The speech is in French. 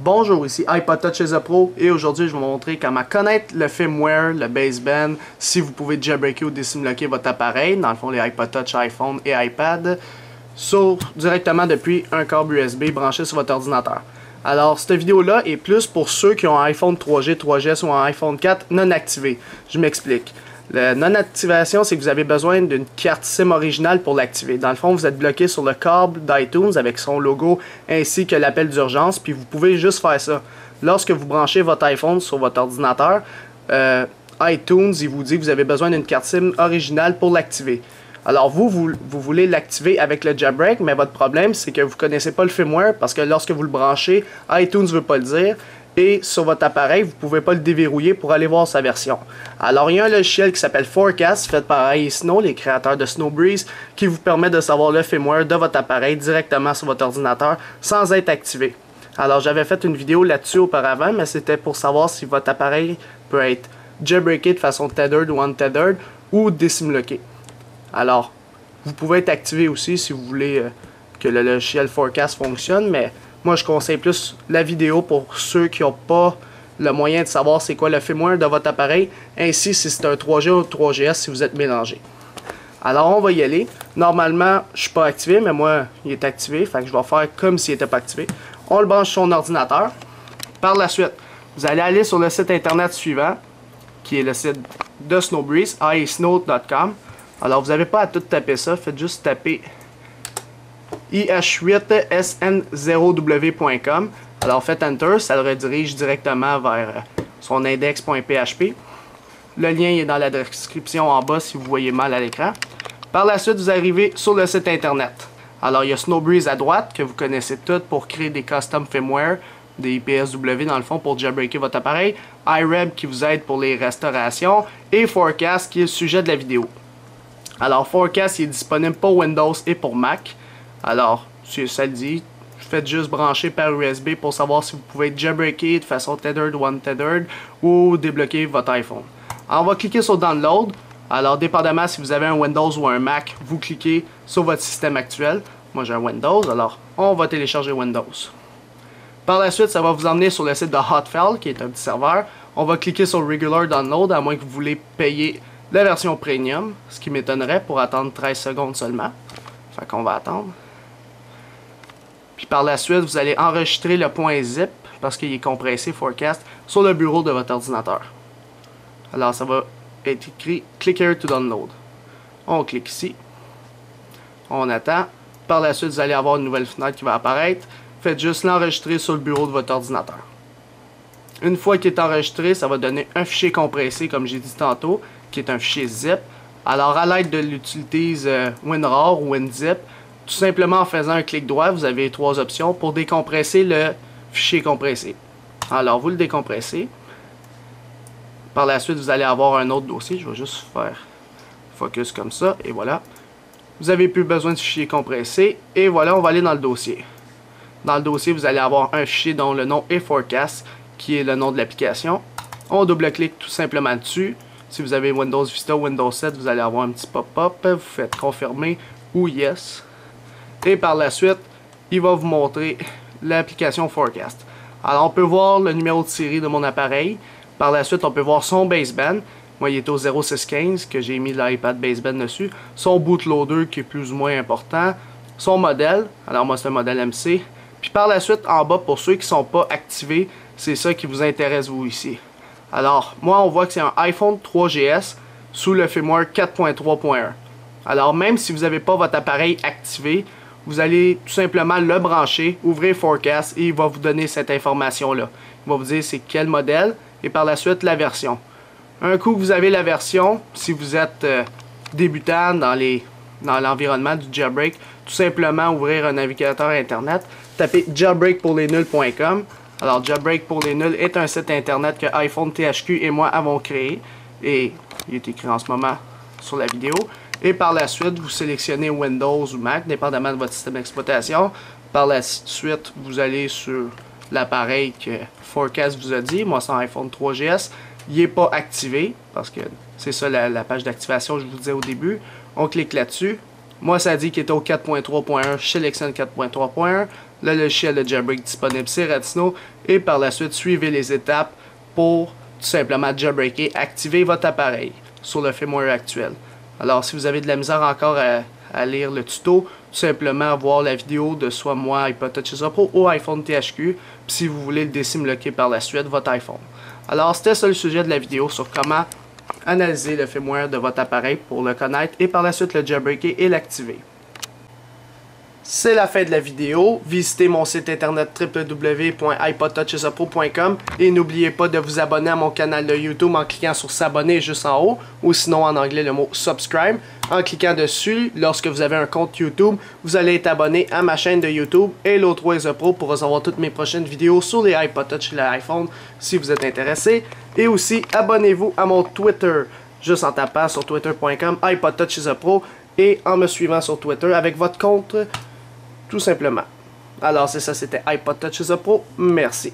Bonjour, ici iPod Touch The Pro et aujourd'hui je vais vous montrer comment connaître le firmware, le baseband, si vous pouvez jailbreaker ou décimloquer votre appareil, dans le fond les iPod Touch, iPhone et iPad, directement depuis un câble USB branché sur votre ordinateur. Alors cette vidéo là est plus pour ceux qui ont un iPhone 3G, 3GS ou un iPhone 4 non activé. Je m'explique. La non-activation, c'est que vous avez besoin d'une carte SIM originale pour l'activer. Dans le fond, vous êtes bloqué sur le câble d'iTunes avec son logo ainsi que l'appel d'urgence, puis vous pouvez juste faire ça. Lorsque vous branchez votre iPhone sur votre ordinateur, iTunes, il vous dit que vous avez besoin d'une carte SIM originale pour l'activer. Alors vous voulez l'activer avec le jailbreak, mais votre problème, c'est que vous ne connaissez pas le firmware parce que lorsque vous le branchez, iTunes ne veut pas le dire. Et sur votre appareil, vous ne pouvez pas le déverrouiller pour aller voir sa version. Alors, il y a un logiciel qui s'appelle Forecast, fait par iSnow, les créateurs de Snowbreeze, qui vous permet de savoir le firmware de votre appareil directement sur votre ordinateur sans être activé. Alors, j'avais fait une vidéo là-dessus auparavant, mais c'était pour savoir si votre appareil peut être jailbreaké de façon tethered ou untethered ou décimloqué. Alors, vous pouvez être activé aussi si vous voulez que le logiciel Forecast fonctionne, mais moi, je conseille plus la vidéo pour ceux qui n'ont pas le moyen de savoir c'est quoi le firmware de votre appareil, ainsi si c'est un 3G ou 3GS si vous êtes mélangé. Alors, on va y aller. Normalement, je ne suis pas activé, mais moi, il est activé, fait que je vais faire comme s'il n'était pas activé. On le branche sur son ordinateur. Par la suite, vous allez aller sur le site internet suivant, qui est le site de Snowbreeze, isnow.com. Alors, vous n'avez pas à tout taper ça, faites juste taper ih8sn0w.com. Alors faites Enter, ça le redirige directement vers son index.php. Le lien est dans la description en bas si vous voyez mal à l'écran. Par la suite, vous arrivez sur le site internet. Alors il y a Snowbreeze à droite, que vous connaissez toutes pour créer des custom firmware, des IPSW dans le fond pour jailbreaker votre appareil, iReb qui vous aide pour les restaurations, et Forecast qui est le sujet de la vidéo. Alors Forecast il est disponible pour Windows et pour Mac. Alors, ça le dit, faites juste brancher par USB pour savoir si vous pouvez jailbreaker de façon tethered ou untethered ou débloquer votre iPhone. Alors, on va cliquer sur Download. Alors, dépendamment si vous avez un Windows ou un Mac, vous cliquez sur votre système actuel. Moi, j'ai un Windows, alors on va télécharger Windows. Par la suite, ça va vous emmener sur le site de Hotfile, qui est un petit serveur. On va cliquer sur Regular Download, à moins que vous voulez payer la version Premium, ce qui m'étonnerait pour attendre 13 secondes seulement. Fait qu'on va attendre. Puis par la suite, vous allez enregistrer le .zip, parce qu'il est compressé, Forecast, sur le bureau de votre ordinateur. Alors ça va être écrit « Click here to download ». On clique ici. On attend. Par la suite, vous allez avoir une nouvelle fenêtre qui va apparaître. Faites juste l'enregistrer sur le bureau de votre ordinateur. Une fois qu'il est enregistré, ça va donner un fichier compressé, comme j'ai dit tantôt, qui est un fichier zip. Alors à l'aide de l'utilité WinRAR ou WinZip, tout simplement en faisant un clic droit, vous avez trois options pour décompresser le fichier compressé. Alors, vous le décompressez. Par la suite, vous allez avoir un autre dossier. Je vais juste faire focus comme ça. Et voilà. Vous n'avez plus besoin de fichier compressé. Et voilà, on va aller dans le dossier. Dans le dossier, vous allez avoir un fichier dont le nom est Forecast, qui est le nom de l'application. On double-clique tout simplement dessus. Si vous avez Windows Vista ou Windows 7, vous allez avoir un petit pop-up. Vous faites confirmer ou yes. Et par la suite, il va vous montrer l'application Forecast. Alors, on peut voir le numéro de série de mon appareil. Par la suite, on peut voir son baseband. Moi, il est au 0615 que j'ai mis l'iPad baseband dessus. Son bootloader qui est plus ou moins important. Son modèle. Alors, moi, c'est un modèle MC. Puis par la suite, en bas, pour ceux qui ne sont pas activés, c'est ça qui vous intéresse, vous, ici. Alors, moi, on voit que c'est un iPhone 3GS sous le firmware 4.3.1. Alors, même si vous n'avez pas votre appareil activé, vous allez tout simplement le brancher, ouvrir Forecast et il va vous donner cette information-là. Il va vous dire c'est quel modèle et par la suite la version. Un coup que vous avez la version, si vous êtes débutant dans l'environnement du jailbreak, tout simplement ouvrir un navigateur internet, taper jailbreakpourlesnuls.com. Alors Jailbreak pour les nuls est un site internet que iPhone THQ et moi avons créé et il est écrit en ce moment sur la vidéo. Et par la suite, vous sélectionnez Windows ou Mac, dépendamment de votre système d'exploitation. Par la suite, vous allez sur l'appareil que Forecast vous a dit. Moi, c'est un iPhone 3GS. Il n'est pas activé, parce que c'est ça la page d'activation que je vous disais au début. On clique là-dessus. Moi, ça dit qu'il est au 4.3.1, je sélectionne 4.3.1. Le logiciel de jailbreak disponible, c'est Ratino. Et par la suite, suivez les étapes pour tout simplement jailbreaker, activer votre appareil sur le firmware actuel. Alors, si vous avez de la misère encore à lire le tuto, tout simplement voir la vidéo de soit moi, iPod Touch User Pro ou iPhone THQ. Puis si vous voulez le décimloquer par la suite, votre iPhone. Alors, c'était ça le sujet de la vidéo sur comment analyser le firmware de votre appareil pour le connaître et par la suite le jailbreaker et l'activer. C'est la fin de la vidéo. Visitez mon site internet www.ipodtouchuserpro.com et n'oubliez pas de vous abonner à mon canal de YouTube en cliquant sur s'abonner juste en haut ou sinon en anglais le mot subscribe. En cliquant dessus, lorsque vous avez un compte YouTube, vous allez être abonné à ma chaîne de YouTube Hello 3 Pro pour recevoir toutes mes prochaines vidéos sur les iPod Touch et l'iPhone si vous êtes intéressé. Et aussi, abonnez-vous à mon Twitter juste en tapant sur twitter.com iPodTouchUserPro et en me suivant sur Twitter avec votre compte tout simplement. Alors c'est ça, c'était iPod Touch User Pro. Merci.